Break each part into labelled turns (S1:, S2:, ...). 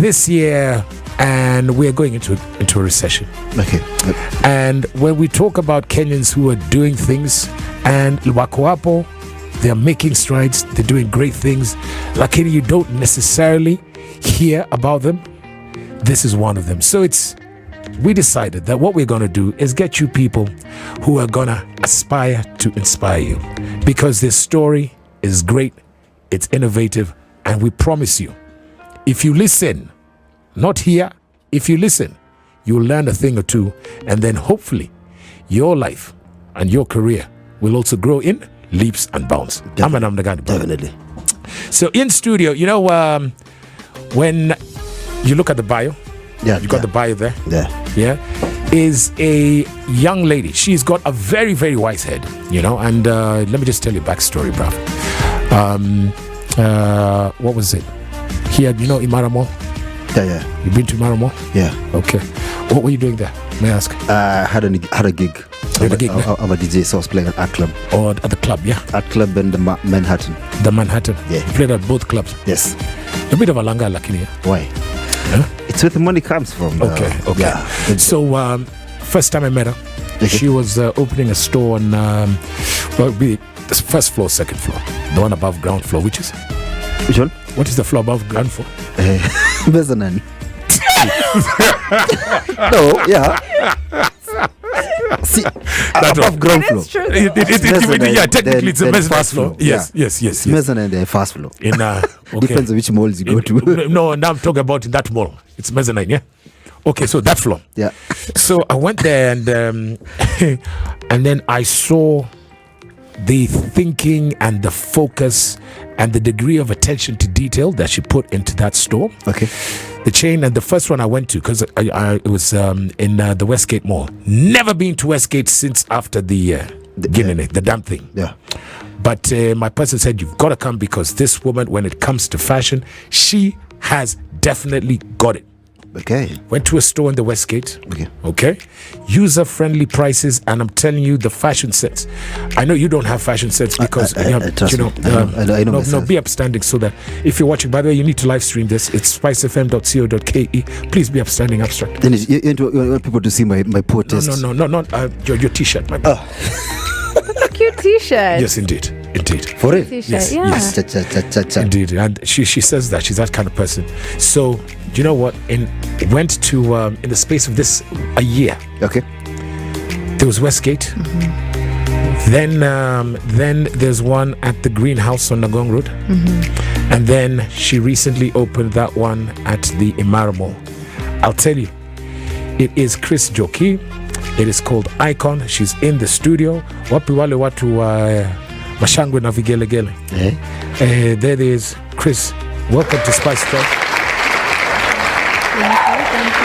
S1: this year, and we're going into a recession.
S2: Okay.
S1: And when we talk about Kenyans who are doing things, and wako hapo, they're making strides, they're doing great things, lakini you don't necessarily hear about them, this is one of them. So we decided that what we're going to do is get you people who are going to aspire to inspire you, because this story is great, it's innovative, and we promise you, if you listen, not hear, if you listen, you'll learn a thing or two, and then hopefully your life and your career will also grow in leaps and bounds.
S2: Definitely.
S1: So in studio, when you look at the bio, you got the bio there. Yeah, is a young lady. She's got a very, very wise head, and let me just tell you a backstory, bruv. What was it? Here, Imara Mall?
S2: Yeah.
S1: You've been to Imara Mall?
S2: Yeah.
S1: Okay. What were you doing there? May I ask?
S2: I had a gig.
S1: I'm a
S2: DJ, so I was playing at Art Club.
S1: Or at the club, yeah?
S2: Art Club and the Manhattan.
S1: The Manhattan?
S2: Yeah.
S1: You played at both clubs?
S2: Yes.
S1: A bit of a langa, lakini.
S2: Why?
S1: Huh?
S2: It's where the money comes from.
S1: Okay.
S2: Yeah.
S1: So, first time I met her, she was opening a store on, the first floor, second floor. The one above ground floor, which is?
S2: Which one?
S1: What is the floor above ground floor?
S2: Mezzanine. No, yeah. See, above ground floor.
S1: Technically it's a mezzanine floor. Yes.
S2: Mezzanine, the first floor. Depends on which malls you go to.
S1: No, now I'm talking about in that mall. It's mezzanine, yeah? Okay, so that floor.
S2: Yeah.
S1: So I went there and and then I saw the thinking and the focus and the degree of attention to detail that she put into that store.
S2: Okay.
S1: The chain, and the first one I went to, because it was in the Westgate Mall. Never been to Westgate since after the damn thing.
S2: Yeah.
S1: But my person said, you've got to come, because this woman, when it comes to fashion, she has definitely got it.
S2: Okay.
S1: Went to a store in the Westgate.
S2: Okay.
S1: User-friendly prices, and I'm telling you, the fashion sets. I know you don't have fashion sets because
S2: I know
S1: be upstanding, so that if you're watching. By the way, you need to live stream this. It's spicefm.co.ke. Please be upstanding, abstract.
S2: Dennis, you want people to see my poor test?
S1: No, not your T-shirt, my man.
S3: That's a cute T-shirt.
S1: Yes, indeed.
S2: For it?
S3: T-shirt,
S1: Yes. Indeed, and she says that she's that kind of person. So you know what? Went to in the space of a year.
S2: Okay.
S1: There was Westgate. Then there's one at the Greenhouse on Nagong Road. And then she recently opened that one at the Imara Mall. I'll tell you, it is Chris Joki. It is called IKOJN. She's in the studio. Wapi wale watu mashangwe na vigelegele. There is Chris. Welcome to Spice Talk.
S3: Thank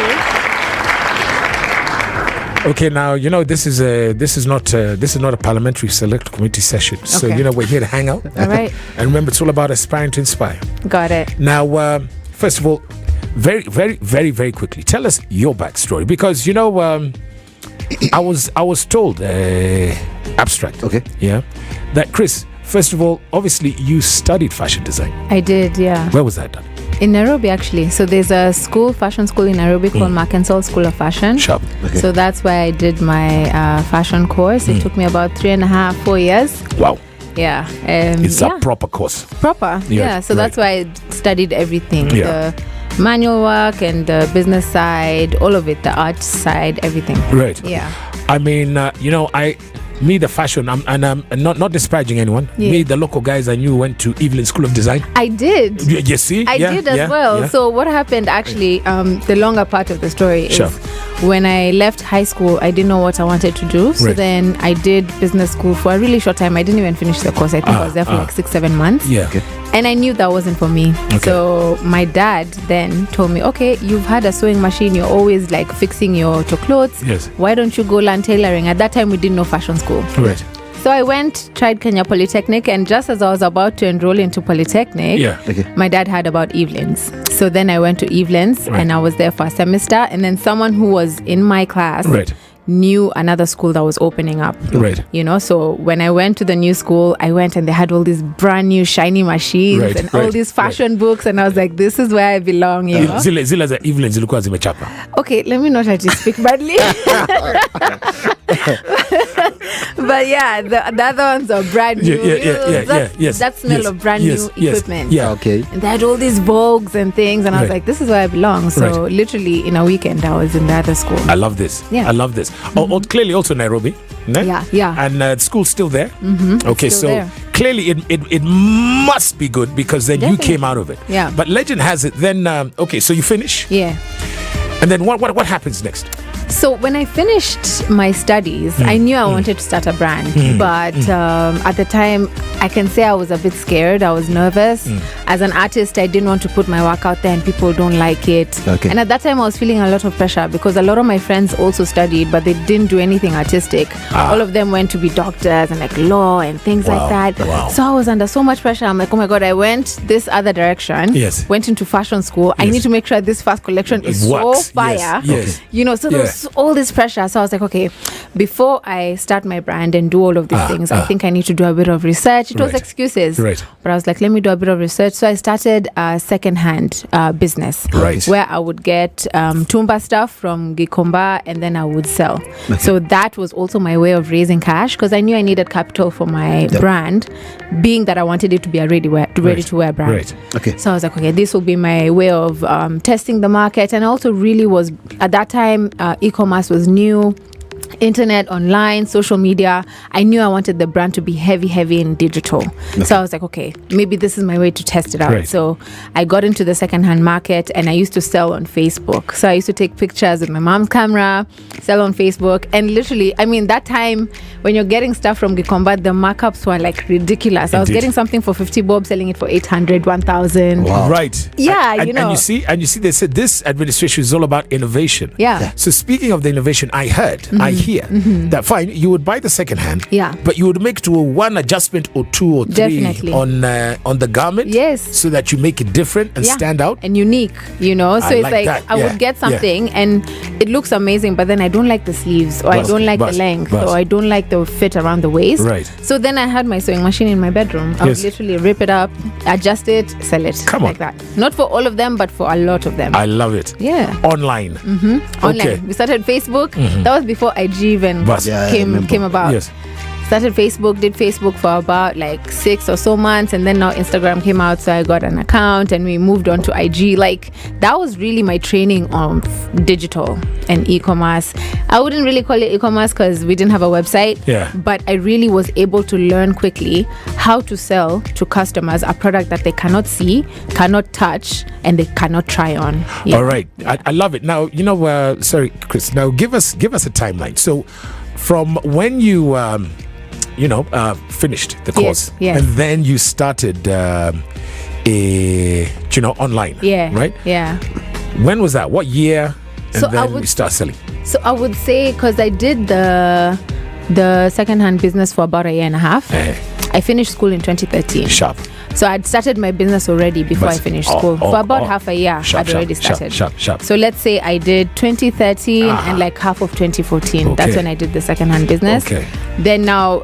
S3: you.
S1: Okay, now this is not a parliamentary select committee session. So we're here to hang out.
S3: All right.
S1: And remember, it's all about aspiring to inspire.
S3: Got it.
S1: Now, first of all, very, very, very, very quickly, tell us your backstory, because I was told, abstract.
S2: Okay.
S1: Yeah. That Chris, first of all, obviously you studied fashion design.
S3: I did, yeah.
S1: Where was that done?
S3: In Nairobi, actually. So there's a fashion school in Nairobi called Markensall School of Fashion.
S1: Sharp.
S3: Okay. So that's where I did my fashion course. It took me about 3.5-4 years.
S1: Wow.
S3: Yeah.
S1: It's a proper course.
S3: Proper. Yeah. So that's why I studied everything.
S1: Yeah.
S3: The manual work and the business side, all of it, the art side, everything.
S1: Right.
S3: Yeah.
S1: I mean, the fashion, I'm not disparaging anyone.
S3: Yeah.
S1: Me, the local guys I knew went to Evelyn School of Design.
S3: I did.
S1: You see?
S3: I did as well.
S1: Yeah.
S3: So what happened actually, the longer part of the story is when I left high school, I didn't know what I wanted to do. So then I did business school for a really short time. I didn't even finish the course. I think I was there for like 6-7 months.
S1: Yeah. Okay.
S3: And I knew that wasn't for me. Okay. So my dad then told me, okay, you've had a sewing machine. You're always like fixing your clothes.
S1: Yes.
S3: Why don't you go learn tailoring? At that time, we didn't know fashion school.
S1: Right.
S3: So I tried Kenya Polytechnic, and just as I was about to enroll into Polytechnic, my dad heard about Evelyn's. So then I went to Evelyn's and I was there for a semester, and then someone who was in my class knew another school that was opening up.
S1: Right.
S3: You know, so when I went to the new school, I went and they had all these brand new shiny machines and all these fashion books, and I was like, this is where I belong, you know.
S1: Zile za Evelyn zilikuwa zimechapa.
S3: Okay, let me not try to speak badly. But yeah, the other ones are brand new.
S1: Yes.
S3: That smell of brand new equipment.
S1: Yeah,
S2: okay.
S3: And they had all these Vogues and things, and I was like, this is where I belong. So literally in a weekend, I was in the other school.
S1: I love this.
S3: Yeah.
S1: I love this. Oh, clearly also Nairobi. Ne?
S3: Yeah.
S1: And school's still there. Okay,
S3: still
S1: so
S3: there.
S1: clearly it must be good because then
S3: Definitely.
S1: you came out of it.
S3: Yeah.
S1: But legend has it then. Okay, so you finish.
S3: Yeah.
S1: And then what happens next?
S3: So when I finished my studies, I knew I wanted to start a brand, but at the time, I can say I was a bit scared. I was nervous. As an artist, I didn't want to put my work out there and people don't like it.
S2: Okay.
S3: And at that time, I was feeling a lot of pressure because a lot of my friends also studied, but they didn't do anything artistic. All of them went to be doctors and like law and things like that.
S1: Wow.
S3: So I was under so much pressure. I'm like, oh my God, I went this other direction.
S1: Yes.
S3: Went into fashion school. I need to make sure this first collection is so fire.
S1: Yes.
S3: You know, so there was all this pressure. So I was like, okay, before I start my brand and do all of these things, I think I need to do a bit of research. It was excuses.
S1: Right.
S3: But I was like, let me do a bit of research. So I started a second-hand business.
S1: Right.
S3: Where I would get Tumba stuff from Gikomba and then I would sell. Okay. So that was also my way of raising cash because I knew I needed capital for my brand, being that I wanted it to be a ready-to-wear brand.
S1: Right.
S2: Okay.
S3: So I was like, okay, this will be my way of testing the market. And I also really was, at that time, e-commerce was new. Internet, online, social media. I knew I wanted the brand to be heavy in digital. Okay. So I was like, okay, maybe this is my way to test it out.
S1: Right.
S3: So I got into the secondhand market and I used to sell on Facebook. So I used to take pictures with my mom's camera, sell on Facebook. And literally, I mean, that time when you're getting stuff from Gikomba, the markups were like ridiculous. Indeed. I was getting something for 50 bob, selling it for 800, 1,000.
S1: Wow. Right.
S3: Yeah,
S1: and,
S3: you know.
S1: And you see, they said this administration is all about innovation.
S3: Yeah.
S1: So speaking of the innovation, I heard, I hear that fine, you would buy the second hand, but you would make to one adjustment or two or three on the garment, so that you make it different and stand out
S3: and unique, you know. So it's like I would get something and it looks amazing, but then I don't like the sleeves, or I don't like the length, or I don't like the fit around the waist.
S1: Right.
S3: So then I had my sewing machine in my bedroom. I would literally rip it up, adjust it, sell it.
S1: Come on.
S3: Like that. Not for all of them, but for a lot of them.
S1: I love it.
S3: Yeah.
S1: Online.
S3: Online.
S1: Okay.
S3: We started Facebook. That was before IG even came about.
S1: Yes.
S3: Started Facebook, did Facebook for about like 6 or so months, and then now Instagram came out, so I got an account and we moved on to IG. Like that was really my training on digital and e-commerce. I wouldn't really call it e-commerce because we didn't have a website, but I really was able to learn quickly how to sell to customers a product that they cannot see, cannot touch, and they cannot try on.
S1: All right, I love it. Now, you know, sorry, Chris, now give us a timeline. So from when you finished the course,
S3: yes.
S1: and then you started online, right?
S3: Yeah.
S1: When was that? What year? And
S3: so
S1: then we start selling.
S3: So I would say, because I did the second-hand business for about a year and a half. I finished school in 2013.
S1: Sharp.
S3: So I'd started my business already before I finished school. For about half a year, I'd already started.
S1: Sharp.
S3: So let's say I did 2013 and like half of 2014. That's when I did the second-hand business.
S1: Okay.
S3: Then now,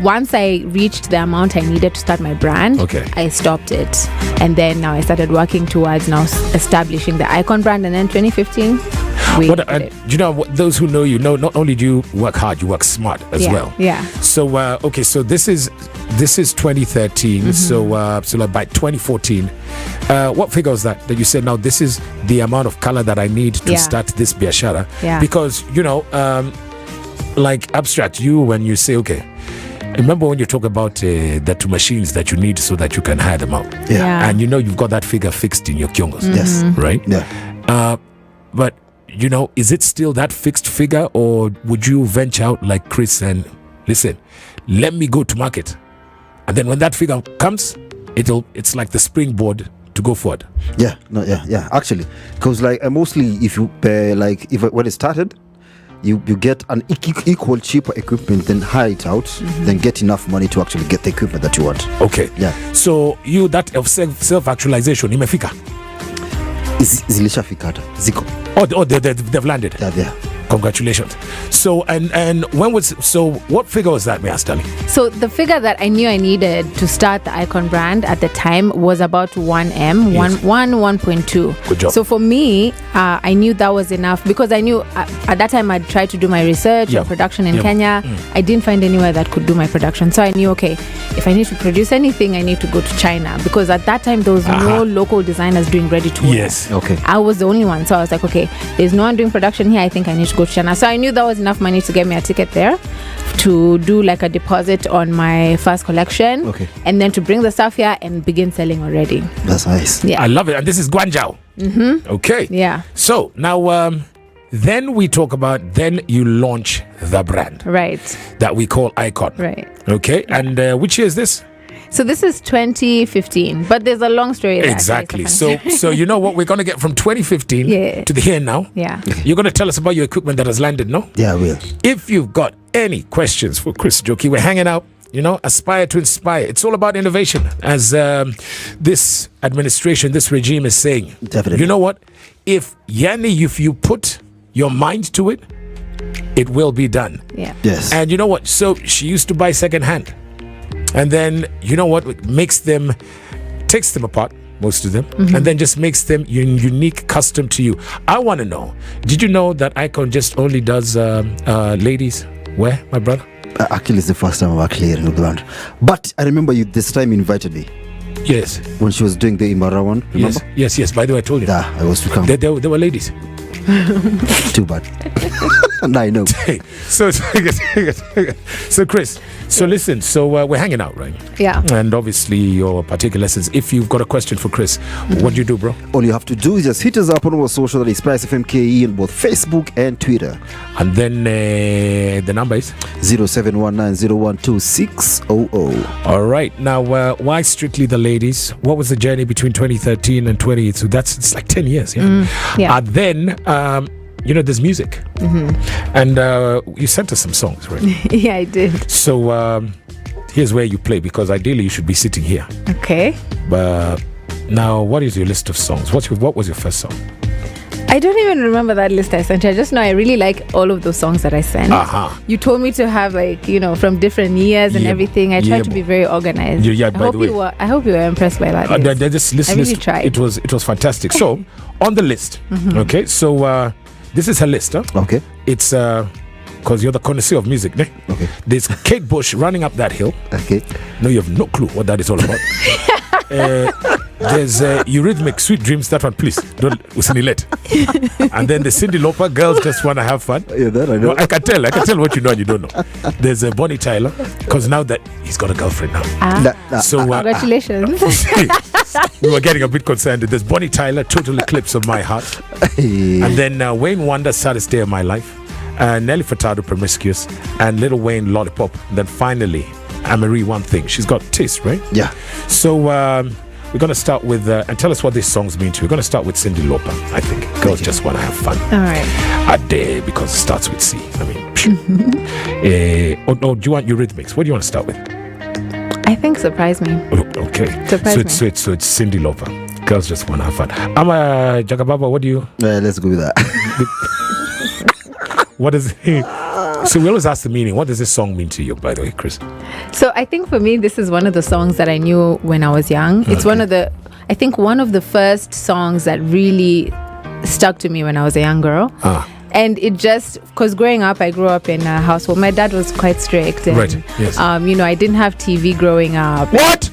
S3: once I reached the amount I needed to start my brand, I stopped it. And then now I started working towards now establishing the IKOJN brand. And then 2015,
S1: you know, those who know you know, not only do you work hard, you work smart as well.
S3: Yeah.
S1: So so this is 2013. So like by 2014, what figure was that you said, now this is the amount of color that I need to start this biashara? Because like abstract, when you say, okay, remember when you talk about the two machines that you need so that you can hire them out, and you've got that figure fixed in your kyongos,
S2: yes,
S1: right? But is it still that fixed figure, or would you venture out like Chris and listen, let me go to market, and then when that figure comes, it's like the springboard to go forward?
S2: Actually, because like mostly if you when it started, you get an equal cheaper equipment, then hire it out, then get enough money to actually get the equipment that you want.
S1: So you, that of self-actualization imefika
S2: zilishafika hata ziko
S1: they've landed.
S2: Yeah.
S1: Congratulations. So, and what figure was that, may I ask, darling?
S3: So the figure that I knew I needed to start the IKOJN brand at the time was about 1M,
S1: Yes.
S3: 1.2.
S1: Good job.
S3: So for me, I knew that was enough because I knew at that time I'd tried to do my research and production in Kenya. I didn't find anywhere that could do my production. So I knew, okay, if I need to produce anything, I need to go to China because at that time there was no local designers doing ready to wear.
S1: Yes.
S2: Okay.
S3: I was the only one. So I was like, okay, there's no one doing production here. I think I need to go to China. So I knew that was enough money to get me a ticket there, to do like a deposit on my first collection, and then to bring the stuff here and begin selling already.
S2: That's nice.
S3: Yeah.
S1: I love it. And this is Guangzhou. Okay.
S3: Yeah.
S1: So now, then we talk about, then you launch the brand.
S3: Right.
S1: That we call IKOJN.
S3: Right.
S1: Okay. And which year is this?
S3: So this is 2015, but there's a long story there.
S1: Exactly. So you know what we're going to get from 2015 to the here and now.
S3: Yeah.
S1: You're going to tell us about your equipment that has landed, no?
S2: Yeah, I will.
S1: If you've got any questions for Chris Joki, we're hanging out. Aspire to inspire. It's all about innovation, as this administration, this regime is saying.
S2: Definitely.
S1: You know what? If you put your mind to it, it will be done.
S3: Yeah.
S2: Yes.
S1: And you know what? So she used to buy secondhand. And then, you know what? Takes them apart, most of them, and then just makes them unique, custom to you. I want to know, did you know that IKOJN just only does ladies wear, my brother?
S2: Actually, it's the first time I'm actually hearing of the brand. But I remember you this time invited me.
S1: Yes.
S2: When she was doing the Imara one, remember?
S1: Yes. By the way, I told you.
S2: Yeah, I was to come.
S1: They were ladies.
S2: Too bad. And I know.
S1: So Chris, so listen, so we're hanging out, right?
S3: Yeah.
S1: And obviously your particular lessons. If you've got a question for Chris, what do you do, bro?
S2: All you have to do is just hit us up on our social, that is Spice FMKE, on both Facebook and Twitter.
S1: And then the number is
S2: 0719012600.
S1: all right. Now, why strictly the ladies? What was the journey between 2013 and 20? So it's like 10 years, yeah.
S3: Yeah.
S1: And then, there's music, and you sent us some songs, right?
S3: Yeah, I did.
S1: So here's where you play, because ideally you should be sitting here.
S3: Okay.
S1: But now, what is your list of songs? What was your first song?
S3: I don't even remember that list I sent you. I just know I really like all of those songs that I sent. You told me to have from different years and everything. I tried to be very organized.
S1: Yeah, by the way.
S3: I hope you were impressed by that list.
S1: I really tried. It was fantastic. So, on the list, okay, so this is her list. Huh?
S2: Okay.
S1: It's because you're the connoisseur of music, ne?
S2: Okay.
S1: There's Kate Bush running up that hill.
S2: Okay.
S1: No, you have no clue what that is all about. There's Eurythmic Sweet Dreams. That one, please don't usinilete. And then the Cyndi Lauper, Girls Just Wanna Have Fun.
S2: Yeah, that I know.
S1: No, I can tell what you know and you don't know. There's Bonnie Tyler, because now that he's got a girlfriend now. So
S3: congratulations.
S1: We were getting a bit concerned. There's Bonnie Tyler, Total Eclipse of My Heart. And then Wayne Wonder, Saddest Day of My Life. Nelly Furtado, Promiscuous. And Lil Wayne, Lollipop. And then finally, Anne-Marie, One Thing. She's got taste, right?
S2: Yeah.
S1: So we're going to start with, and tell us what these songs mean to you. We're going to start with Cyndi Lauper, I think. Girls Just Want to Have Fun.
S3: All right.
S1: A day, because it starts with C. I mean, do you want Eurythmics? What do you want to start with?
S3: I think Surprise Me.
S1: Okay.
S3: Surprise me.
S1: So it's Cyndi Lauper. Girls Just Want to Have Fun. Jagababa, what do you...
S2: let's go with that.
S1: What is it? So we always ask the meaning. What does this song mean to you, by the way, Chris?
S3: So I think for me, this is one of the songs that I knew when I was young. It's one of the first songs that really stuck to me when I was a young girl. And it just, because growing up, I grew up in a household. My dad was quite strict. And,
S1: right, yes.
S3: I didn't have TV growing up.
S1: What?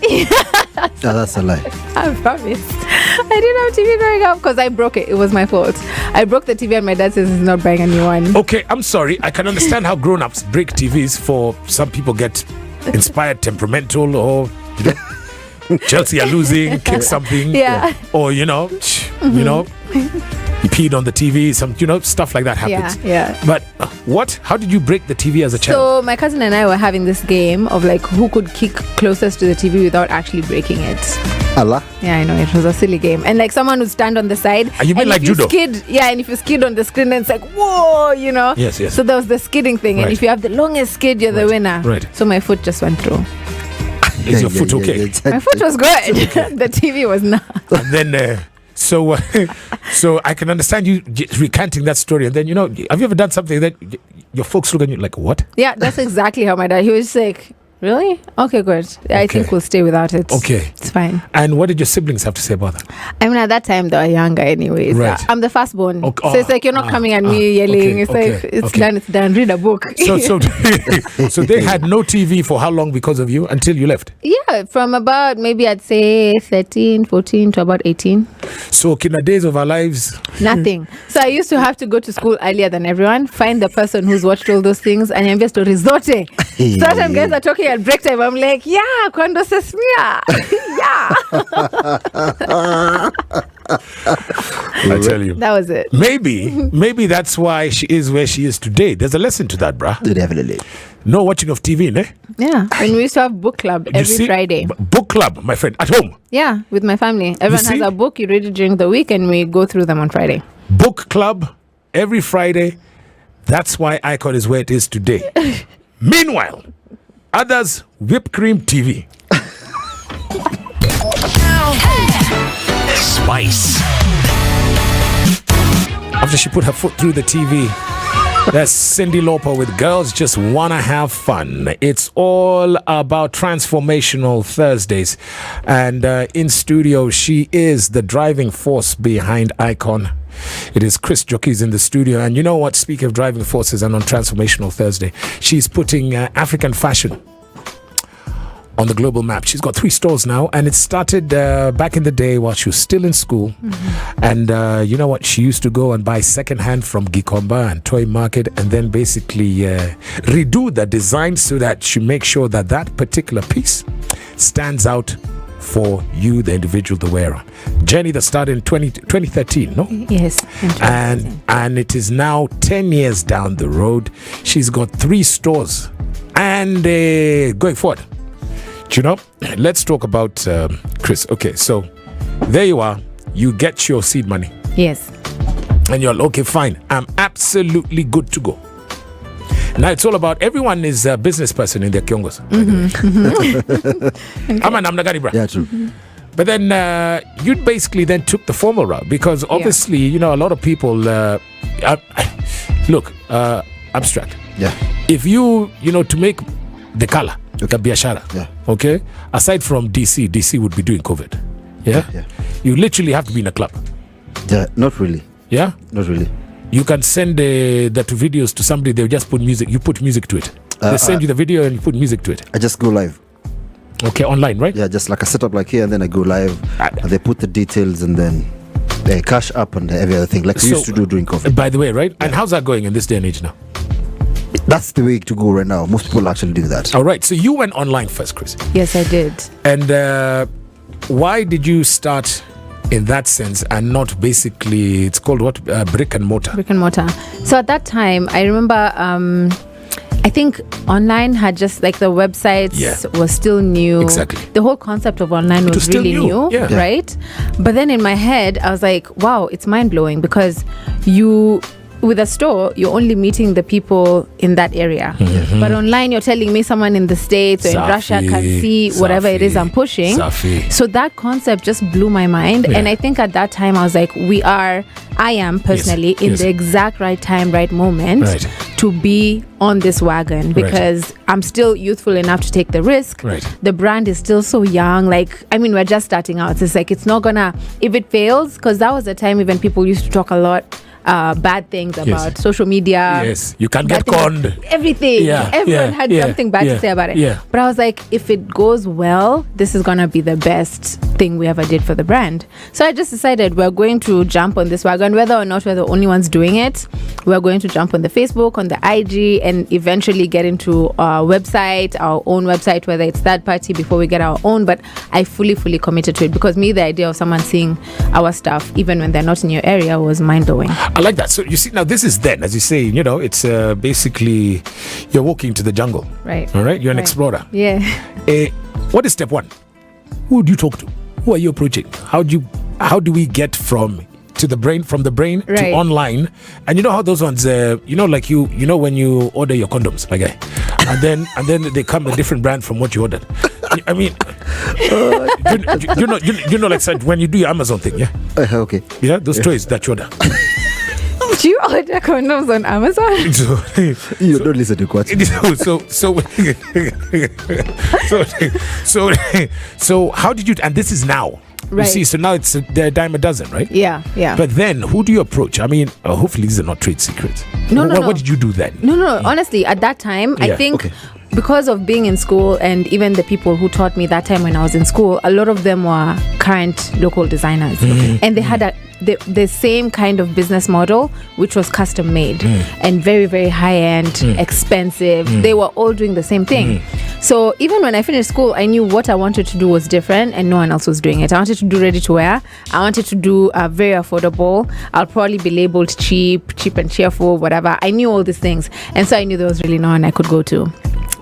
S2: No, that's a lie.
S3: I promise. I didn't have TV growing up because I broke it. It was my fault. I broke the TV and my dad says he's not buying a new one.
S1: Okay, I'm sorry. I can understand how grown-ups break TVs. For some people get inspired, temperamental, or Chelsea are losing, kick something.
S3: Yeah.
S1: Or you peed on the TV, some stuff like that happens.
S3: Yeah.
S1: But how did you break the TV as a child?
S3: So my cousin and I were having this game of who could kick closest to the TV without actually breaking it.
S2: Allah.
S3: Yeah, I know, it was a silly game. And someone would stand on the side.
S1: You mean like judo?
S3: And if you skid on the screen, then it's whoa,
S1: Yes.
S3: So there was the skidding thing.
S1: Right.
S3: And if you have the longest skid, you're the winner.
S1: Right.
S3: So my foot just went through.
S1: Is your foot okay?
S3: My foot was good. The TV was not.
S1: And then So, so I can understand you recanting that story. And then, have you ever done something that your folks look at you like, what?
S3: Yeah, that's exactly how my dad, he was like, really? Okay, good. I think we'll stay without it.
S1: Okay.
S3: It's fine.
S1: And what did your siblings have to say about that?
S3: I mean, at that time, they were younger anyways.
S1: Right.
S3: I'm the firstborn.
S1: Okay.
S3: So it's like, you're not coming at me yelling. It's done, it's done. Read a book.
S1: So they had no TV for how long because of you until you left?
S3: Yeah, from about maybe I'd say 13, 14 to about 18.
S1: So in the days of our lives,
S3: nothing. So I used to have to go to school earlier than everyone, find the person who's watched all those things, and invest to resort. Certain guys are talking at break time. I'm like, yeah, cuando se smia. Yeah.
S1: I tell you.
S3: That was it.
S1: Maybe that's why she is where she is today. There's a lesson to that, bruh.
S2: Definitely.
S1: No watching of TV, ne?
S3: Yeah. And we used to have book club every Friday.
S1: Book club, my friend, at home.
S3: Yeah, with my family. Everyone has a book. You read it during the week and we go through them on Friday.
S1: Book club every Friday. That's why IKOJN is where it is today. Meanwhile, others, whipped cream TV.
S4: Spice.
S1: After she put her foot through the TV, that's Cyndi Lauper with Girls Just Wanna Have Fun. It's all about Transformational Thursdays. And in studio, she is the driving force behind IKOJN. It is Chris Jockey's in the studio. And you know what? Speaking of driving forces and on Transformational Thursday, she's putting African fashion on the global map. She's got 3 stores now, and it started back in the day while she was still in school. And you know what? She used to go and buy secondhand from Gikomba and Toy Market, and then basically redo the design so that she makes sure that that particular piece stands out for you, the individual, the wearer. Journey that started in 2013, no?
S3: Yes.
S1: And it is now 10 years down the road. She's got 3 stores. And going forward, let's talk about Chris. Okay, so there you are. You get your seed money.
S3: Yes.
S1: And you're like, okay, fine. I'm absolutely good to go. Now it's all about, everyone is a business person in their kiongos. I'm an Amnagari, bro.
S2: Yeah, true.
S1: But then you basically then took the formal route because obviously, a lot of people look abstract.
S2: Yeah.
S1: If you to make the color, the biashara, okay, aside from DC would be doing COVID. Yeah? You literally have to be in a club.
S2: Yeah, not really.
S1: Yeah?
S2: Not really.
S1: You can send the 2 videos to somebody, they'll just put music, you put music to it. They send you the video and you put music to it.
S2: I just go live.
S1: Okay, online, right?
S2: Yeah, just like a setup like here, and then I go live, and they put the details, and then they cash up and every other thing, like we used to do during COVID.
S1: By the way, right? And how's that going in this day and age now?
S2: That's the way to go right now. Most people actually do that.
S1: All right, so you went online first, Chris.
S3: Yes, I did.
S1: And why did you start in that sense and not basically, it's called what? Brick and mortar.
S3: Brick and mortar. So at that time, I remember, I think online had just like the websites was still new.
S1: Exactly.
S3: The whole concept of online was really new, right? But then in my head, I was like, wow, it's mind blowing because with a store, you're only meeting the people in that area. But online, you're telling me someone in the States or in Russia can see whatever it is I'm pushing. So that concept just blew my mind. And I think at that time, I was like, I am personally in the exact right time, right moment to be on this wagon because I'm still youthful enough to take the risk. The brand is still so young. We're just starting out. It's like, it's not gonna, if it fails, because that was the time even people used to talk a lot bad things about social media.
S1: Yes, you can get conned.
S3: Everything. Everyone had something bad to say about it. But I was like, if it goes well, this is gonna be the best thing we ever did for the brand. So I just decided we're going to jump on this wagon, whether or not we're the only ones doing it. We're going to jump on the Facebook, on the IG, and eventually get into our website, our own website, whether it's third party before we get our own. But I fully committed to it because the idea of someone seeing our stuff, even when they're not in your area, was mind blowing.
S1: I like that. So you see, now this is then, as you say, it's basically you're walking to the jungle.
S3: Right.
S1: All right. You're an explorer.
S3: Yeah.
S1: What is step 1? Who do you talk to? Who are you approaching? How do we get from the brain to online? And you know how those ones, when you order your condoms, and then they come a different brand from what you ordered. I mean, you know, like said, when you do your Amazon thing, yeah?
S2: Okay.
S1: Yeah, those toys that you order.
S3: Do you order condoms on Amazon?
S2: You don't listen to quotes.
S1: So how did you, and this is now.
S3: Right.
S1: You see, so now it's a dime a dozen, right?
S3: Yeah.
S1: But then, who do you approach? I mean, hopefully these are not trade secrets.
S3: No.
S1: What did you do then?
S3: No. Honestly, at that time, I think because of being in school and even the people who taught me that time when I was in school, a lot of them were current local designers. And they had the same kind of business model, which was custom made and very, very high end, expensive. They were all doing the same thing. So even when I finished school, I knew what I wanted to do was different and no one else was doing it. I wanted to do ready to wear. I wanted to do very affordable. I'll probably be labeled cheap and cheerful, whatever. I knew all these things. And so I knew there was really no one I could go to.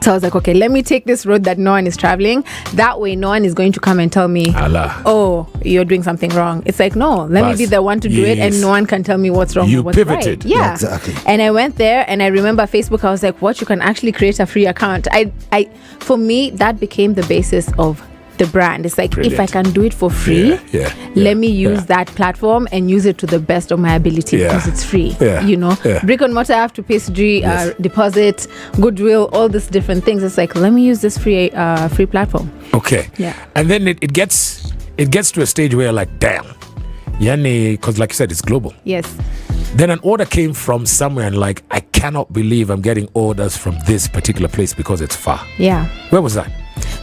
S3: So I was like, okay, let me take this road that no one is traveling. That way, no one is going to come and tell me, oh, you're doing something wrong. It's like, no, let me be the one to do it, and no one can tell me what's wrong or what's
S1: pivoted.
S3: right. Yeah,
S2: exactly.
S3: And I went there, and I remember Facebook. I was like, what? You can actually create a free account. For me, that became the basis of the brand. It's like, if I can do it for free, let me use that platform and use it to the best of my ability because it's free. You know, brick and mortar, I have to pay deposit, goodwill, all these different things. It's like, let me use this free platform.
S1: Okay.
S3: Yeah.
S1: And then it gets to a stage where you're like, damn, because like you said, it's global.
S3: Yes.
S1: Then an order came from somewhere and like, I cannot believe I'm getting orders from this particular place because it's far.
S3: Yeah.
S1: Where was that?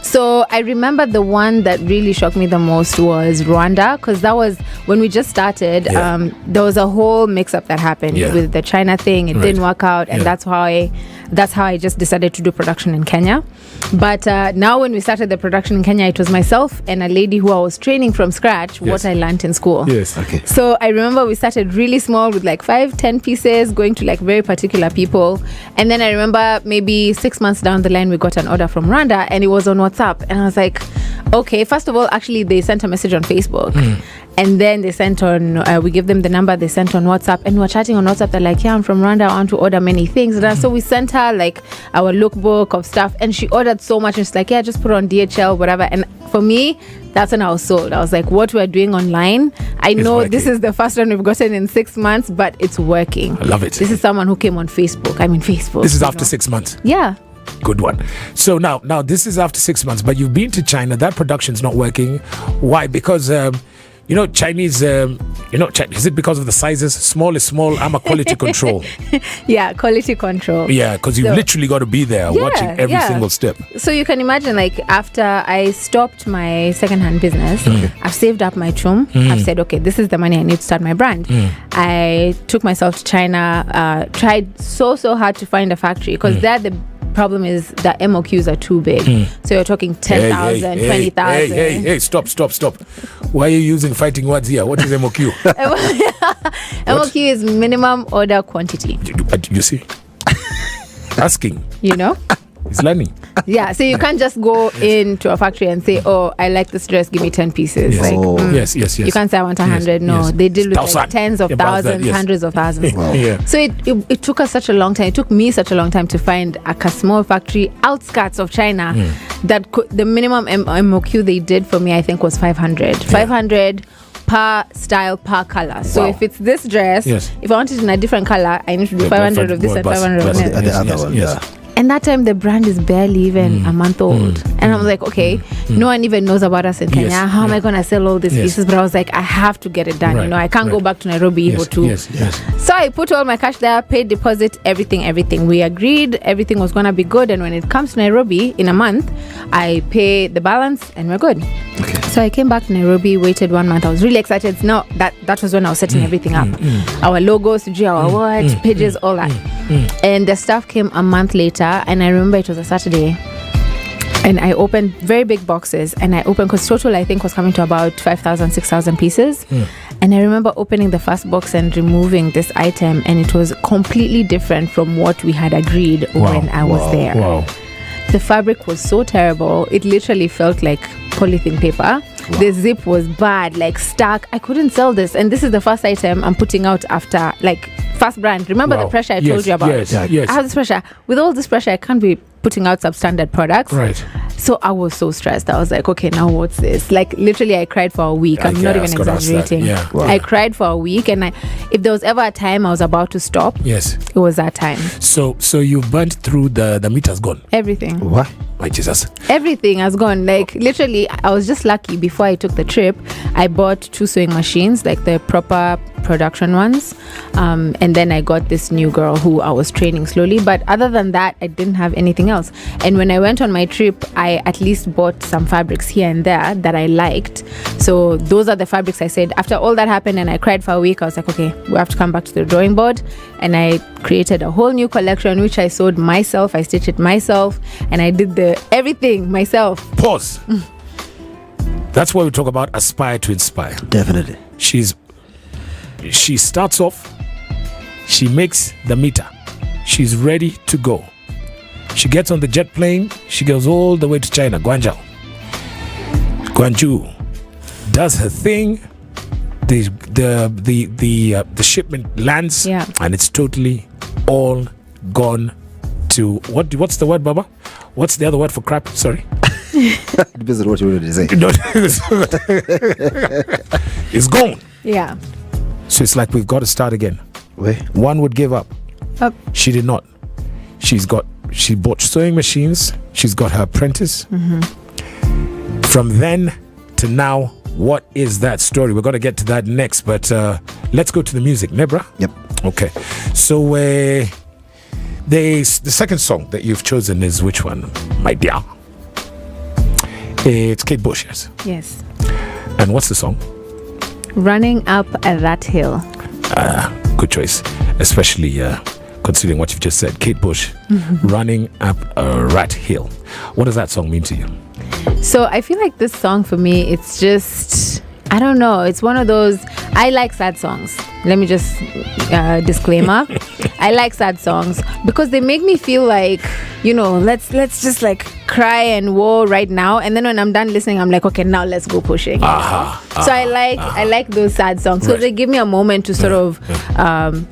S3: So I remember the one that really shocked me the most was Rwanda, because that was when we just started. There was a whole mix-up that happened with the China thing. It didn't work out, and that's how I just decided to do production in Kenya. But now when we started the production in Kenya, it was myself and a lady who I was training from scratch what I learned in school.
S1: Yes.
S2: Okay.
S3: So I remember we started really small with like 5-10 pieces, going to like very particular people. And then I remember maybe 6 months down the line, we got an order from Rwanda, and it was on WhatsApp. And I was like, okay, first of all, actually, they sent a message on Facebook. And then they sent on, we gave them the number, they sent on WhatsApp, and we were chatting on WhatsApp. They're like, yeah, I'm from Rwanda, I want to order many things. And so we sent her like our lookbook of stuff, and she ordered so much. And she's like, yeah, just put it on DHL, whatever. And for me, that's when I was sold. I was like, what we're doing online, I know this is the first one we've gotten in 6 months, but it's working.
S1: I love it.
S3: This is someone who came on Facebook. Facebook.
S1: This is after 6 months.
S3: Yeah.
S1: Good one. So now this is after 6 months, but you've been to China. That production's not working. Why? Because Chinese, is it because of the sizes? Small is small. I'm a quality control.
S3: Yeah, quality control.
S1: Yeah, because you've literally got to be there watching every single step.
S3: So you can imagine, like, after I stopped my secondhand business, I've saved up my chum. I've said, okay, this is the money I need to start my brand. I took myself to China, tried so hard to find a factory, because there the problem is that MOQs are too big. So you're talking 10,000, 20,000.
S1: Hey, stop. Why are you using fighting words here? What is MOQ?
S3: MOQ is minimum order quantity.
S1: You see? Asking. He's learning.
S3: Yeah, so you can't just go into a factory and say, oh, I like this dress, give me 10 pieces.
S1: Yes. Yes.
S3: You can't say I want 100. No, they deal with like tens of thousands, hundreds of thousands.
S2: Wow.
S1: Yeah.
S3: So it took us such a long time. It took me such a long time to find a small factory outskirts of China that the minimum MOQ they did for me, I think, was 500. 500 per style, per color. So if it's this dress, if I want it in a different color, I need to do 500 of this and 500 of that.
S2: The other one, yeah.
S3: And that time the brand is barely even a month old. And I'm like, okay, no one even knows about us in Kenya. How am I going to sell all these pieces? But I was like, I have to get it done. I can't go back to Nairobi too. So I put all my cash there, paid deposit, everything. We agreed everything was going to be good. And when it comes to Nairobi in a month, I pay the balance and we're good.
S2: Okay.
S3: So I came back to Nairobi, waited 1 month. I was really excited. Now that was when I was setting everything up. Our logos, our words, pages, all that. And the stuff came a month later. And I remember it was a Saturday, and I opened very big boxes, and I opened, because total I think was coming to about 5,000, 6,000 pieces. And I remember opening the first box and removing this item, and it was completely different from what we had agreed when I was there. Wow. The fabric was so terrible, it literally felt like polythene paper. The zip was bad, like stuck. I couldn't sell this, and this is the first item I'm putting out after, like, first brand. Remember the pressure I told you about?
S1: Yes.
S3: I have this pressure. With all this pressure, I can't be putting out substandard products.
S1: Right.
S3: So I was so stressed. I was like, okay, now what's this? Like literally I cried for a week. I'm not even exaggerating.
S1: Yeah. Wow.
S3: I cried for a week, and if there was ever a time I was about to stop,
S1: yes,
S3: it was that time.
S1: So you burnt through the meter's gone.
S3: Everything.
S2: What?
S1: My Jesus.
S3: Everything has gone. Like literally, I was just lucky. Before I took the trip, I bought 2 sewing machines, like the proper production ones, and then I got this new girl who I was training slowly. But other than that, I didn't have anything else. And when I went on my trip, I at least bought some fabrics here and there that I liked. So those are the fabrics I said. After all that happened and I cried for a week, I was like, okay, we have to come back to the drawing board. And I created a whole new collection, which I sewed myself. I stitched it myself, and I did everything myself.
S1: Pause. That's why we talk about aspire to inspire.
S2: Definitely.
S1: She starts off, she makes the meter, she's ready to go. She gets on the jet plane, she goes all the way to China, Guangzhou, does her thing. The shipment lands, and it's totally all gone to what's the word, Baba? What's the other word for crap? Sorry.
S2: Depends on what you want to say.
S1: It's gone.
S3: Yeah.
S1: So it's like we've got to start again.
S2: Wait.
S1: One would give up. She did not. She bought sewing machines. She's got her apprentice. Mm-hmm. From then to now, what is that story? We're going to get to that next, but let's go to the music. Nebra?
S2: Yep.
S1: Okay. So the second song that you've chosen is which one, my dear? It's Kate Bush, yes?
S3: Yes.
S1: And what's the song?
S3: Running Up That Hill.
S1: Good choice, especially considering what you've just said. Kate Bush, Running Up a Rat Hill. What does that song mean to you?
S3: So I feel like this song for me, it's just, I don't know, it's one of those, I like sad songs. Let me just disclaimer. I like sad songs because they make me feel like, let's just like cry and woe right now, and then when I'm done listening, I'm like, okay, now let's go pushing. So I like those sad songs because they give me a moment to sort of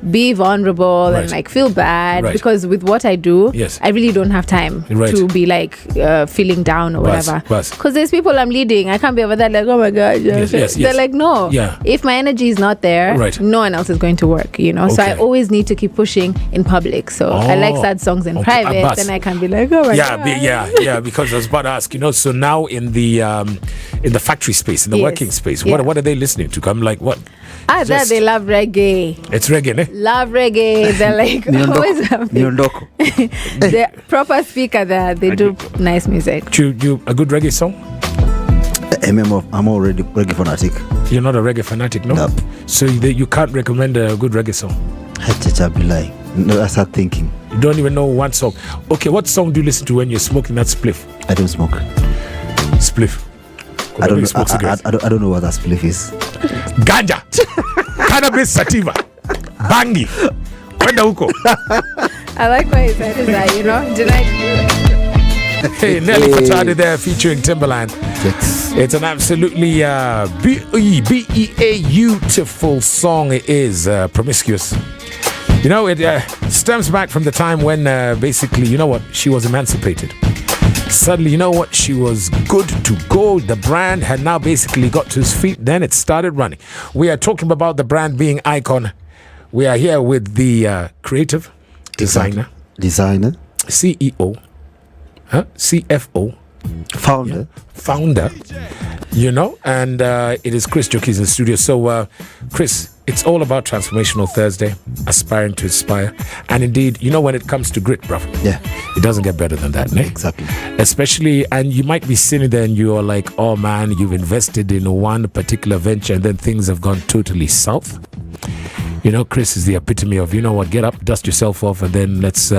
S3: be vulnerable and like feel bad, because with what I do, I really don't have time to be like feeling down or whatever. Because there's people I'm leading, I can't be over there like, oh my god, they're like, no, if my energy is not there, no one else is going to work, so I always need to keep pushing in public. So I like sad songs in private, then I can be like, oh my god.
S1: Because I was about to ask, so now in the factory space, in the working space, what are they listening to? I'm like, what?
S3: That they love reggae.
S1: It's reggae, eh?
S3: Love reggae. They're like always have the proper speaker there. They do nice music.
S1: Do you a good reggae song?
S2: I'm already reggae fanatic.
S1: You're not a reggae fanatic, no?
S2: Nope.
S1: So you can't recommend a good reggae song?
S2: I'll be lying. No, I start thinking.
S1: You don't even know one song. Okay, what song do you listen to when you're smoking that spliff?
S2: I don't smoke.
S1: Spliff.
S2: I don't know what that spliff is.
S1: Ganja. Cannabis sativa. Bangi. Wenda huko.
S3: I like what he said is that, did I do it?
S1: Hey, Nelly Furtado there featuring Timberland. It's an absolutely beautiful song. It is Promiscuous. It stems back from the time when basically, she was emancipated. Suddenly, she was good to go. The brand had now basically got to his feet. Then it started running. We are talking about the brand being IKOJN. We are here with the creative designer, CEO, CFO, founder, and it is Chris Jokies in the studio. So, Chris, it's all about Transformational Thursday, aspiring to inspire. And indeed, when it comes to grit, bruv, it doesn't get better than that, ne?
S2: Exactly.
S1: Especially, and you might be sitting there and you're like, oh man, you've invested in one particular venture and then things have gone totally south. Chris is the epitome of, get up, dust yourself off, and then let's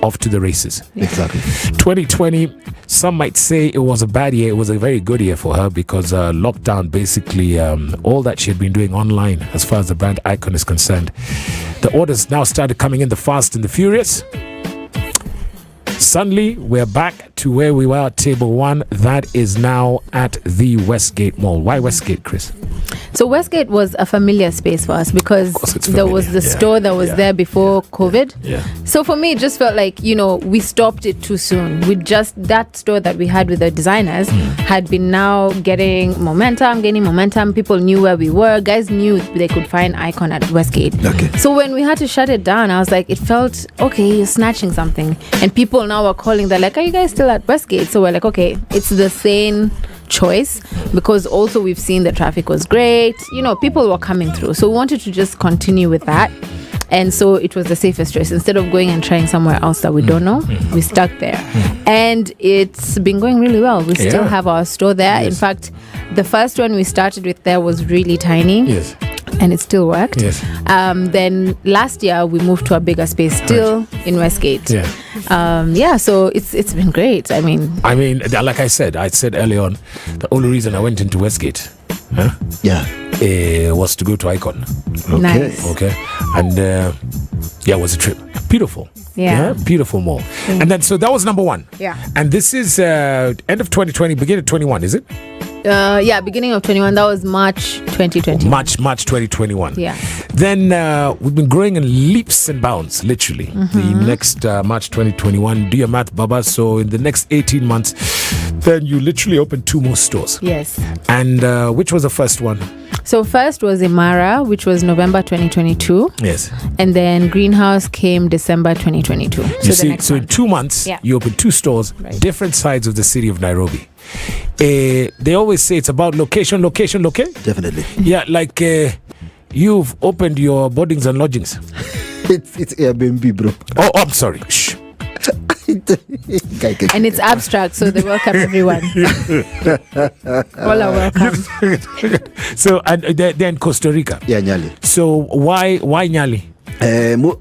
S1: off to the races.
S2: Exactly.
S1: 2020, some might say it was a bad year. It was a very good year for her because lockdown, basically all that she had been doing online as far as the brand IKOJN is concerned. The orders now started coming in, the fast and the furious. Suddenly, we're back to where we were at table one. That is now at the Westgate Mall. Why Westgate, Chris?
S3: So Westgate was a familiar space for us because there was the store that was there before COVID.
S1: Yeah.
S3: So for me, it just felt like, we stopped it too soon. That store that we had with the designers had been now gaining momentum. People knew where we were. Guys knew they could find IKOJN at Westgate.
S2: Okay.
S3: So when we had to shut it down, I was like, it felt, okay, you're snatching something. And people now are calling, they're like, are you guys still at Westgate? So we're like, okay, it's the same choice, because also we've seen the traffic was great, people were coming through, so we wanted to just continue with that, and so it was the safest choice. Instead of going and trying somewhere else that we don't know, we stuck there, and it's been going really well. We still have our store there. In fact, the first one we started with there was really tiny, and it still worked. Then last year we moved to a bigger space, still in Westgate. So it's been great. I mean,
S1: like I said early on, the only reason I went into Westgate was to go to IKOJN.
S3: Nice.
S1: Okay. And it was a trip. Beautiful. Beautiful mall. And then, so that was number one. And this is end of 2020, beginning of 21, is it?
S3: Beginning of 21. That was March 2020.
S1: March 2021.
S3: Yeah.
S1: Then we've been growing in leaps and bounds, literally. The next March 2021, do your math, Baba. So in the next 18 months, then you literally opened 2 more stores.
S3: Yes.
S1: And which was the first one?
S3: So first was Imara, which was November 2022.
S1: Yes.
S3: And then Greenhouse came December 2022.
S1: So in 2 months, you opened 2 stores, different sides of the city of Nairobi. They always say it's about location.
S2: Definitely.
S1: Yeah, like you've opened your boardings and lodgings.
S2: It's Airbnb, bro.
S1: Oh, I'm sorry. Shh.
S3: And it's abstract, so they welcome everyone. All are welcome.
S1: So, and then Costa Rica.
S2: Yeah, Nyali.
S1: So why Nyali?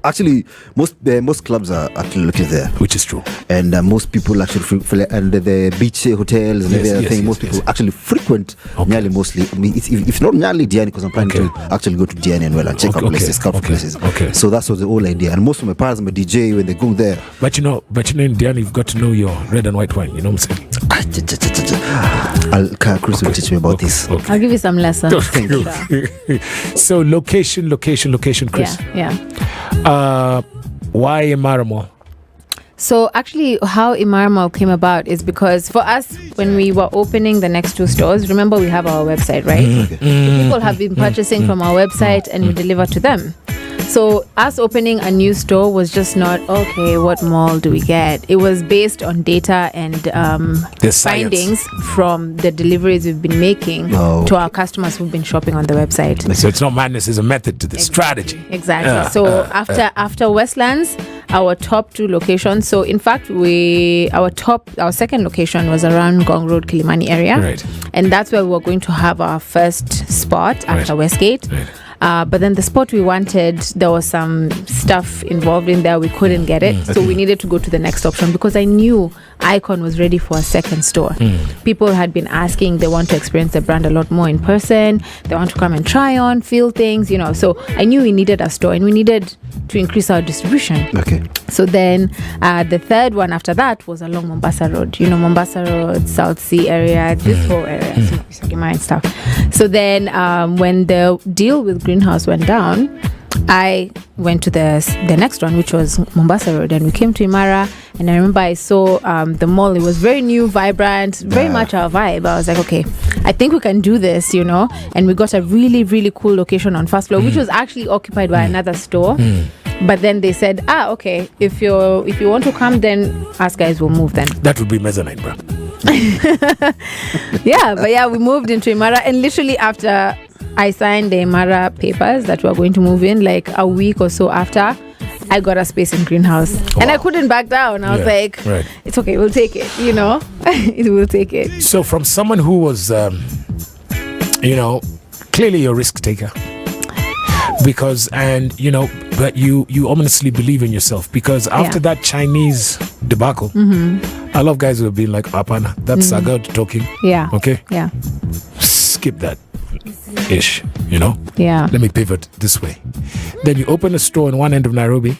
S2: Actually, most clubs are actually located there,
S1: which is true,
S2: and most people actually and the beach hotels and everything. Most people actually frequent Nyali mostly. I mean, if not Nyali, Diani, because I'm planning to actually go to Diani and well and check out places, scout places. So that's was the whole idea. And most of my parents, my DJ, when they go there.
S1: But in Diani, you've got to know your red and white wine. You know what I'm saying?
S2: Chris will teach me about this.
S3: I'll give you some lessons.
S2: Thank you.
S1: So location, Chris.
S3: Yeah.
S1: Why Imara Mall?
S3: So actually how Imara Mall came about is because for us, when we were opening the next 2 stores, remember we have our website, right? So people have been purchasing from our website and we deliver to them. So us opening a new store was just not, okay, what mall do we get? It was based on data and findings from the deliveries we've been making to our customers who've been shopping on the website.
S1: So it's not madness, it's a method to this strategy.
S3: Exactly. After Westlands, our top 2 locations. So in fact, our second location was around Gong Road, Kilimani area.
S1: Right.
S3: And that's where we were going to have our first spot after Westgate.
S1: Right.
S3: But then the spot we wanted, there was some stuff involved in there. We couldn't get it. So we needed to go to the next option because I knew IKOJN was ready for a second store. People had been asking, they want to experience the brand a lot more in person. They want to come and try on, feel things, So I knew we needed a store and we needed to increase our distribution.
S2: Okay.
S3: So then the third one after that was along Mombasa Road. Mombasa Road, South Sea area, this whole area, Sagima and stuff. So then when the deal with Greenhouse went down, I went to the next one, which was Mombasa Road, and we came to Imara. And I remember I saw the mall. It was very new, vibrant, very much our vibe. I was like, okay, I think we can do this, And we got a really, really cool location on first floor, which was actually occupied by another store. But then they said, okay, if you want to come, then us guys will move then.
S1: That would be mezzanine, bro.
S3: We moved into Imara, and literally after I signed the Imara papers that we were going to move in, like a week or so after, I got a space in Greenhouse. And I couldn't back down. I was like, it's okay, we'll take it, It will take it.
S1: So from someone who was, clearly a risk taker, because, but you ominously believe in yourself, because after that Chinese debacle, I love guys who have been like, Apana, that's a girl talking.
S3: Yeah.
S1: Okay?
S3: Yeah.
S1: Skip that ish,
S3: Yeah.
S1: Let me pivot this way. Then you open a store in one end of Nairobi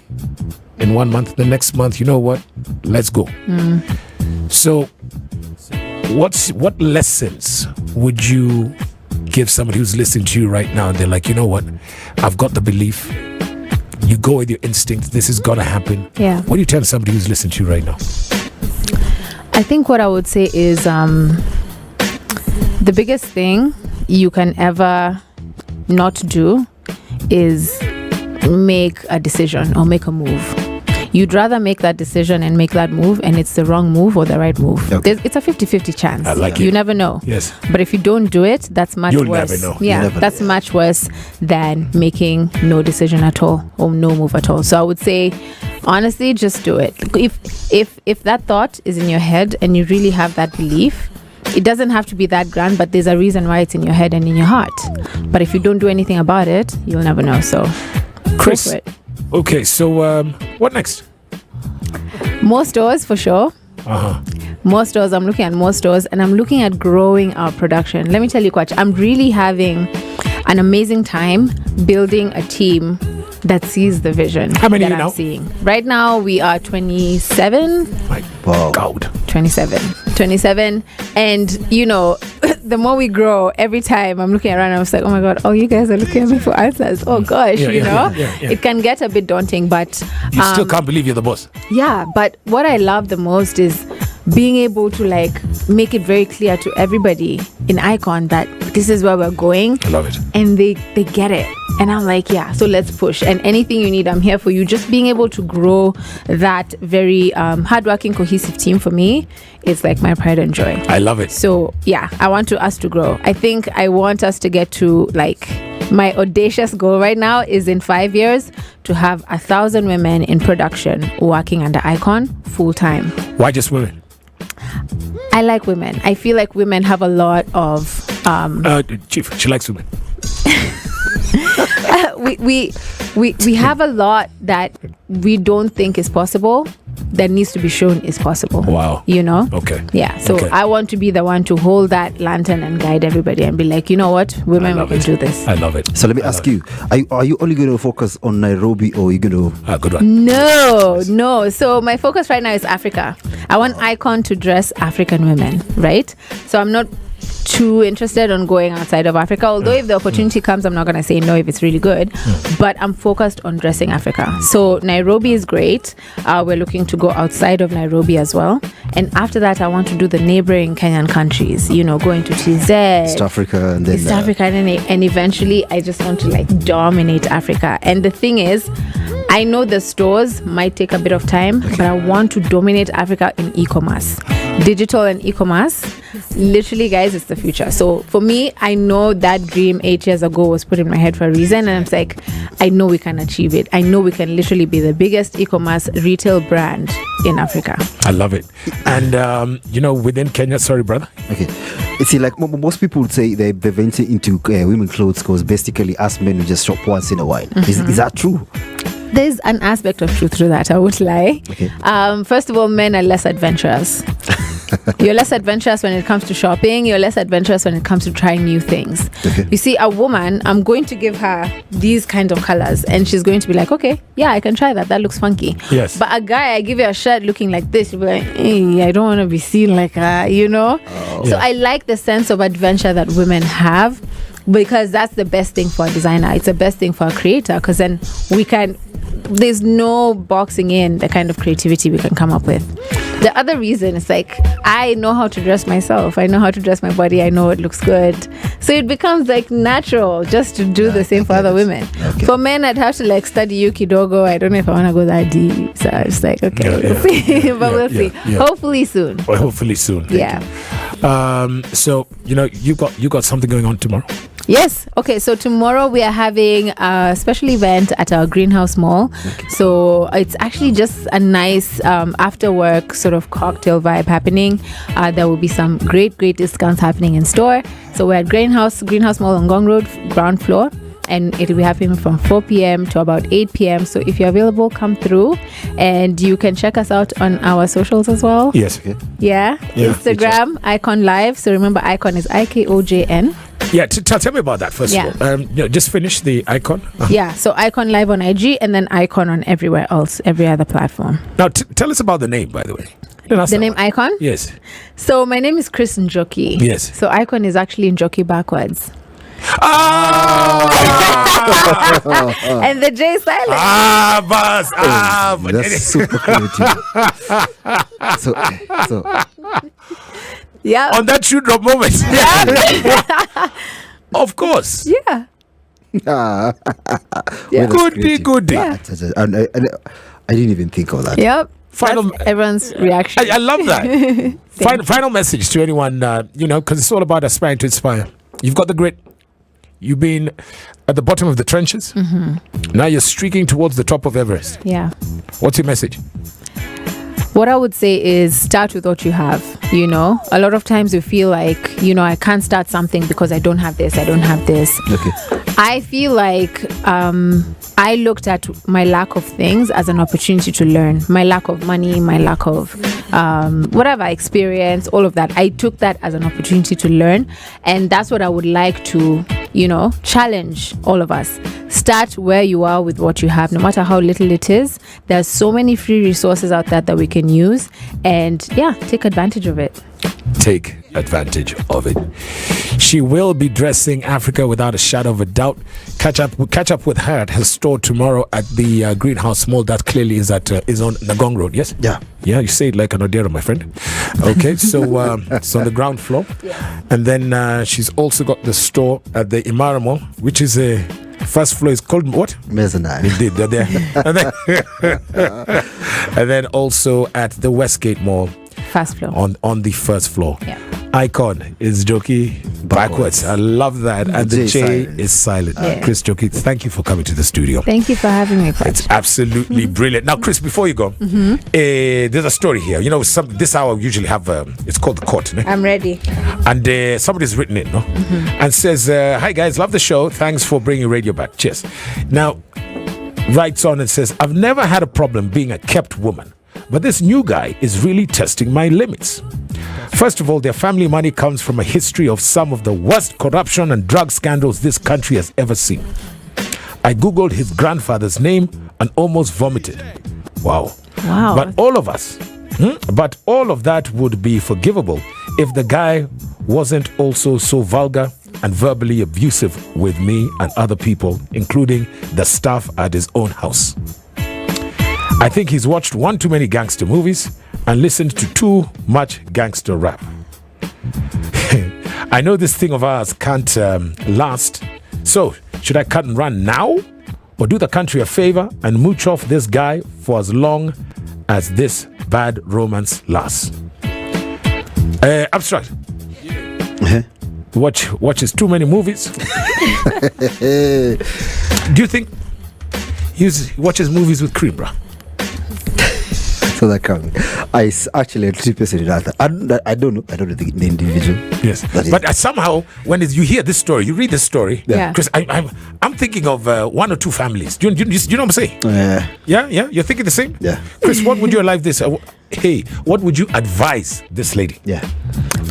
S1: in 1 month. The next month, you know what? Let's go. So what lessons would you give somebody who's listening to you right now and they're like, you know what, I've got the belief, you go with your instinct, this is gonna happen.
S3: Yeah.
S1: What do you tell somebody who's listening to you right now?
S3: I think what I would say is the biggest thing you can ever not do is make a decision or make a move. You'd rather make that decision and make that move and it's the wrong move or the right move.
S1: Okay.
S3: It's a 50-50 chance.
S1: I like
S3: You
S1: it.
S3: never know.
S1: Yes.
S3: But if you don't do it, that's much
S1: You'll
S3: worse.
S1: never know.
S3: Yeah, that's much worse than making no decision at all or no move at all. So I would say, honestly, just do it. If that thought is in your head and you really have that belief, it doesn't have to be that grand, but there's a reason why it's in your head and in your heart. But if you don't do anything about it, you'll never know. So,
S1: Chris,
S3: go for it.
S1: Okay, so what next?
S3: More stores for sure. More stores. I'm looking at more stores and I'm looking at growing our production. Let me tell you, Coach, I'm really having an amazing time building a team that sees the vision.
S1: How many
S3: that
S1: are you
S3: I'm
S1: now?
S3: seeing. Right now, we are 27.
S1: My
S2: Wow.
S1: God.
S3: 27. And, you know, the more we grow, every time I'm looking around, I'm just like, oh my God, oh, you guys are looking at me for answers. Oh gosh,
S1: Yeah,
S3: you know,
S1: yeah.
S3: it can get a bit daunting, but
S1: You still can't believe you're the boss.
S3: yeah, but what I love the most is being able to like make it very clear to everybody in IKOJN that this is where we're going.
S1: I love it.
S3: And they get it. And I'm like, yeah, so let's push. And anything you need, I'm here for you. Just being able to grow that very hardworking, cohesive team for me, it's like my pride and joy.
S1: I love it.
S3: So yeah, I want us to grow. I think I want us to get to like, my audacious goal right now is in 5 years to have 1,000 women in production working under IKOJN full time.
S1: Why just women?
S3: I like women. I feel like women have a lot of
S1: Chief, she likes women.
S3: we have a lot that we don't think is possible that needs to be shown is possible.
S1: Wow.
S3: You know?
S1: Okay.
S3: Yeah. So
S1: Okay.
S3: I want to be the one to hold that lantern and guide everybody and be like, you know what, women, we can do this.
S1: I love it.
S2: So let me ask you, are you only going to focus on Nairobi or are you going to...
S1: Good one.
S3: No. So my focus right now is Africa. I want IKOJN to dress African women, right? So I'm not too interested on going outside of Africa, although if the opportunity comes, I'm not going to say no if it's really good, but I'm focused on dressing Africa. So Nairobi is great. We're looking to go outside of Nairobi as well, and after that I want to do the neighboring Kenyan countries, you know, going to TZ,
S2: East Africa, and then
S3: East Africa, and eventually I just want to like dominate Africa. And the thing is, I know the stores might take a bit of time, but I want to dominate Africa in e-commerce. Digital and e-commerce, literally, guys, it's the future. So for me, I know that dream 8 years ago was put in my head for a reason, and I'm like, I know we can achieve it. I know we can literally be the biggest e-commerce retail brand in Africa.
S1: I love it. And you know, within Kenya, sorry, brother.
S2: Okay. You see, like most people would say they venture into women clothes because basically us men we just shop once in a while. Is that true?
S3: There's an aspect of truth to that, I would lie.
S2: Okay.
S3: First of all, men are less adventurous. You're less adventurous when it comes to shopping. You're less adventurous when it comes to trying new things.
S2: Okay.
S3: You see, a woman, I'm going to give her these kinds of colors and she's going to be like, okay, yeah, I can try that. That looks funky.
S1: Yes.
S3: But a guy, I give you a shirt looking like this, you'll be like, hey, I don't want to be seen like you know? So
S1: Yeah.
S3: I like the sense of adventure that women have, because that's the best thing for a designer. It's the best thing for a creator, because then there's no boxing in the kind of creativity we can come up with. The other reason is like, I know how to dress myself. I know how to dress my body. I know it looks good. So it becomes like natural just to do the same for other women.
S2: Okay.
S3: For men, I'd have to like study Yuki Dogo. I don't know if I want to go that deep. So I was like, okay, we'll see. But we'll see.
S1: Yeah.
S3: Hopefully soon.
S1: Well, hopefully soon.
S3: Yeah.
S1: So you know, you got something going on tomorrow.
S3: Yes. Okay. So tomorrow we are having a special event at our greenhouse mall. Okay. So it's actually just a nice after work sort of cocktail vibe happening. There will be some great discounts happening in store. So we're at Greenhouse Mall on Gong Road, ground floor. And it'll be happening from 4 p.m. to about 8 p.m. So if you're available, come through. And you can check us out on our socials as well.
S1: Yes.
S2: Okay.
S3: Yeah. Instagram, IKOJN Live. So remember, IKOJN is IKOJN.
S1: Yeah, tell me about that first of all. Just finish the IKOJN.
S3: Yeah, so IKOJN Live on IG and then IKOJN on everywhere else, every other platform.
S1: Now, tell us about the name, by the way.
S3: The name IKOJN?
S1: Yes.
S3: So my name is Chris Njoki.
S1: Yes.
S3: So IKOJN is actually Njoki backwards. And the J silent.
S1: Boss. But
S2: That's super creative. So
S3: Yeah.
S1: on that shoot drop moment. Of course.
S3: Yeah.
S2: yeah.
S1: Goody.
S3: Yeah.
S2: I didn't even think of that.
S3: Yep.
S1: Final-
S3: That's everyone's reaction.
S1: I love that. Final message to anyone, because it's all about aspiring to inspire. You've got the grit. You've been at the bottom of the trenches. Now you're streaking towards the top of Everest.
S3: Yeah.
S1: What's your message?
S3: What I would say is start with what you have. A lot of times you feel like, I can't start something because I don't have this, I don't have this.
S2: Okay.
S3: I feel like I looked at my lack of things as an opportunity to learn. My lack of money, my lack of whatever experience, all of that. I took that as an opportunity to learn. And that's what I would like to, challenge all of us. Start where you are with what you have, no matter how little it is. There's so many free resources out there that we can use. And take advantage of it.
S1: Take advantage of it. She will be dressing Africa without a shadow of a doubt. Catch up with her at her store tomorrow at the Greenhouse Mall. That clearly is on Nagong Road. Yes.
S2: Yeah.
S1: Yeah. You say it like an Odera, my friend. Okay. So it's on the ground floor.
S3: Yeah.
S1: And then she's also got the store at the Imara Mall, which is a first floor is called what?
S2: Mezzanine.
S1: Indeed, they're there. And then also at the Westgate Mall.
S3: First floor.
S1: On the first floor.
S3: Yeah.
S1: IKOJN is Joki backwards. I love that. And the J is silent.
S3: Yeah.
S1: Chris Joki, thank you for coming to the studio.
S3: Thank you for having me, Coach.
S1: It's absolutely brilliant. Now, Chris, before you go, there's a story here. This hour we usually have, it's called The Court. No?
S3: I'm ready.
S1: And somebody's written it, no? And says, hi guys, love the show. Thanks for bringing radio back. Cheers. Now, writes on and says, I've never had a problem being a kept woman, but this new guy is really testing my limits. First of all, their family money comes from a history of some of the worst corruption and drug scandals this country has ever seen. I googled his grandfather's name and almost vomited. Wow. But all of that would be forgivable if the guy wasn't also so vulgar and verbally abusive with me and other people, including the staff at his own house. I think he's watched one too many gangster movies and listened to too much gangster rap. I know this thing of ours can't last. So, should I cut and run now? Or do the country a favor and mooch off this guy for as long as this bad romance lasts? Abstract. Watches too many movies. Do you think he watches movies with cream, bro?
S2: So that coming. I actually had 3% in that. I don't know the individual.
S1: Yes, but somehow when you hear this story, you read this story.
S3: Yeah.
S1: Because I'm thinking of one or two families. Do you know what I'm saying? Yeah. You're thinking the same.
S2: Yeah.
S1: Chris, what would you like this? Hey, what would you advise this lady?
S2: Yeah.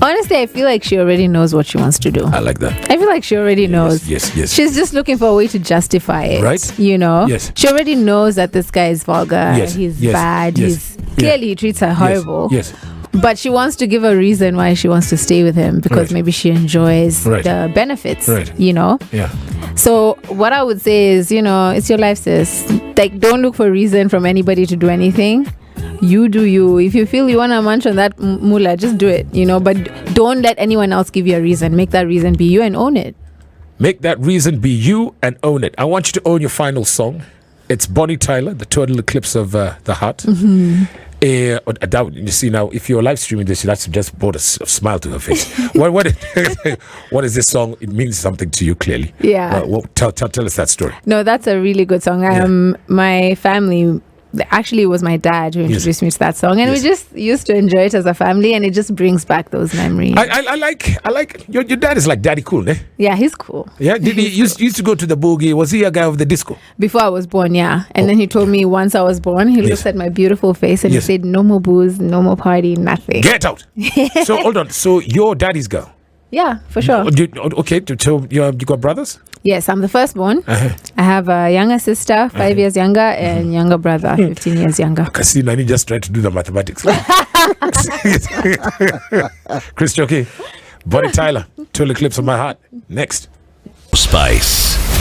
S3: Honestly, I feel like she already knows what she wants to do.
S1: I like that.
S3: I feel like she already knows.
S1: Yes.
S3: She's just looking for a way to justify it.
S1: Right.
S3: Yes. She already knows that this guy is vulgar.
S1: Yes.
S3: He's
S1: Yes.
S3: bad.
S1: Yes.
S3: Clearly he treats her horrible.
S1: Yes.
S3: But she wants to give a reason why she wants to stay with him because maybe she enjoys the benefits.
S1: Right.
S3: Yeah. So what I would say is, it's your life, sis. Like, don't look for a reason from anybody to do anything. You do you. If you feel you want to munch on that moolah, just do it, but don't let anyone else give you a reason. Make that reason be you and own it.
S1: Make that reason be you and own it. I want you to own your final song. It's Bonnie Tyler, The Total Eclipse of the Heart. You see now, if you're live streaming this, that's just brought a smile to her face. What is this song? It means something to you, clearly.
S3: Yeah.
S1: Tell us that story.
S3: No, that's a really good song. My family, actually it was my dad who introduced me to that song, and we just used to enjoy it as a family, and it just brings back those memories.
S1: I like your dad is like daddy cool, eh?
S3: Yeah, he's cool.
S1: Yeah, did he used to go to the boogie? Was he a guy of the disco?
S3: Before I was born, yeah. And then he told me once I was born, he looked at my beautiful face and he said, no more booze, no more party, nothing.
S1: Get out. So hold on. So you're daddy's girl?
S3: Yeah, for sure.
S1: Okay, so you got brothers?
S3: Yes, I'm the firstborn. I have a younger sister, 5 years younger, and younger brother, 15 years younger.
S1: See, Nani just tried to do the mathematics. Chris Joki, Bonnie Tyler, Total Eclipse of My Heart. Next.
S4: Spice.